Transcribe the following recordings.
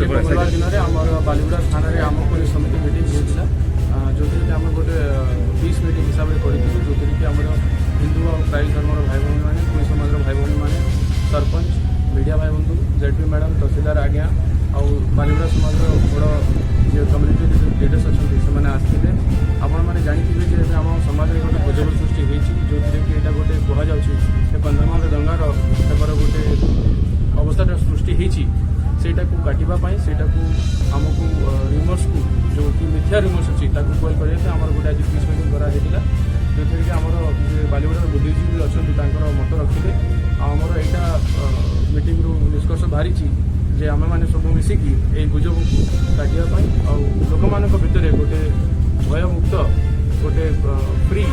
मंगलवार दिन में आम बालीगुड़ा थाना आम पुलिस समिति मीटिंग होता जो आम गोटे पीस मीटिंग हिसाब से करूँ जो कि आम हिंदू और क्राइस्ट धर्मर भाई भौणी मैंने कुई समाज भाई भौणी मैंने सरपंच मीडिया भाई बंधु जेडपी मैडम तहसीलदार आज्ञा आउ बालीगुड़ा समाज बड़ जो कम्युनिटी लिडर्स अच्छा से आसते आपण मैंने जानी जे आम समाज में गोटे गुजब सृष्टि होती जो कि यहाँ गोटे कहुच्छे कंधमाल दंगार गोटे अवस्था सृष्टि होती सेटा को काटापी सेटा को आमको रिमर्स को जो कि मिथ्या रिमर्स अच्छी कोल करने आम गोटे आज पीस मीटिंग कराई जो कि आम बालीगुड़ा बुद्धिजीवी अच्छा मत रखिले आमर यहाँ मीटिंग रू निष्कर्ष बाहरी जे आम मैंने सब मिसिकी ये गुजब को काटापी आ लोक मान भितर गोटे भयमुक्त गोटे फ्री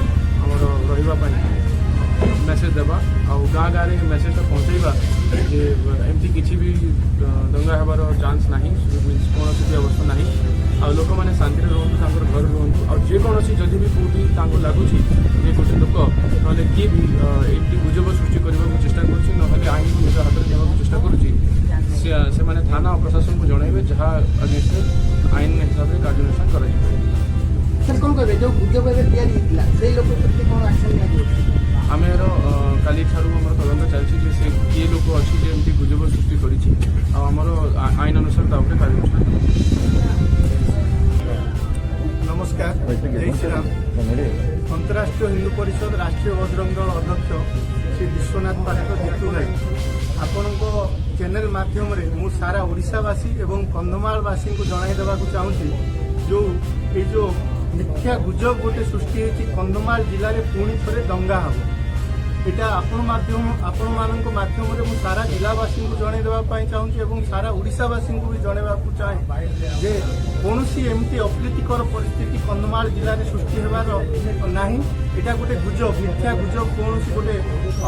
आमर रही मेसेज देवा आउ गाँ गाँव में मेसेजटा पहुँचेबा जे एमती किसी भी दंगा हबार चांस नहीं मीन्स कौन भी अवस्था नहीं आ लोक मैंने शांति रुहतु घर रुहतु आ जेकोसी जदि भी कौटी लगुच जे गोटे लोक ना किए भी ये गुजब सृष्टि करने को चेष्टा कर आईन को निज हाथ में देवा चेष्टा करुच्ची से मैंने थाना और प्रशासन को जनइबे जहाँ अगेंस्ट आईन हिसाब से कार्यानुष्ठान कर कौन कहे जो गुजब आम काली ठारू आम तदंत चलती से किए लोक अच्छी एमती गुजब सृष्टि करमर आईन अनुसार कार्यानुष्ठान नमस्कार जय श्री राम। अंतर्राष्ट्रीय हिंदू परिषद राष्ट्रीय बजरंग दल अध्यक्ष श्री विश्वनाथ पात्र जीतू भाई आपण चैनल माध्यम मु सारा ओडिशावासी एवं कंधमालवासी को जणाई देवाक चाहूँगी जो मिथ्या गुजब गोटे सृष्टि होती कंधमाल जिले में पुणी थे दंगा हम यहाँ आपण माध्यम सारा जिलावासी को जन देवाई चाहूँगी सारा ओडिशावासी को भी जनवा चाहे जे कौन एमती अप्रीतिकर परिस्थिति कंधमाल जिले में सृष्टि होबार ना यहाँ गोटे गुजब मिथ्या गुजब कौन गोटे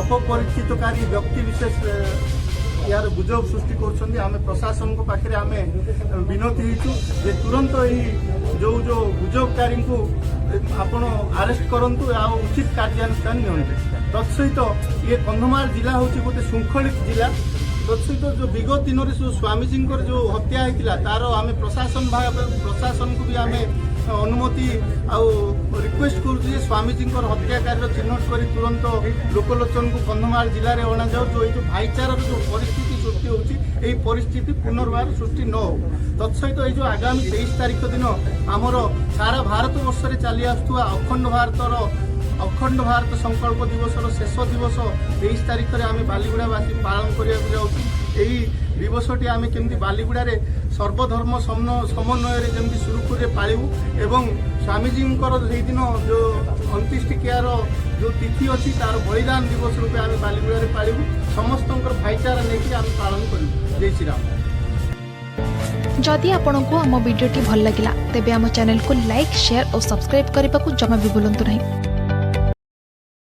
अपरिचितकारी व्यक्ति विशेष यार गुजब सृष्टि कर प्रशासन को पाखे आम विनती होचु जे तुरंत जो जो गुजबकारी को आपण अरेस्ट करंतु आ उचित कार्यानुष्ठान नियंते तत्सहित ये कंधमाल जिला हूँ गोटे श्रृंखलित जिला तत्सहित जो विगत दिन में जो स्वामीजी जो हत्या होता तार आम प्रशासन को भी आम अनुमति रिक्वेस्ट करुचे स्वामीजी हत्याकारी चिन्हट कर तुरंत लोकलोचन को कंधमाल जिले में अणा जाऊ जो ये भाईचार जो परिस्थिति सृष्टि होती परिस्थिति पुनर्बार सृष्टि न हो तत्सहित ये जो आगामी 23 तारीख दिन आमर सारा भारत वर्ष में चली आसुवा अखंड भारत संकल्प दिवस शेष दिवस 23 तारीख में आम बालीगुड़ावासी पालन करने यही दिवसटी आम केमती बालीगुड़ा सर्वधर्म समन्वय जमी सुरुखुरे पालू एवं स्वामीजी दिन जो अंत्येष्टिक्रियार जो तिथि अच्छी तार बलिदान दिवस रूपे आम बालीगुड़ा पालू समस्त भाईचारा नहीं आम पालन करूँ। जय श्री राम। जदि आपंक आम भिडी भल लगा तेब आम चैनल को लाइक शेयर और सब्सक्राइब करने को जमा भी भूलु नहीं।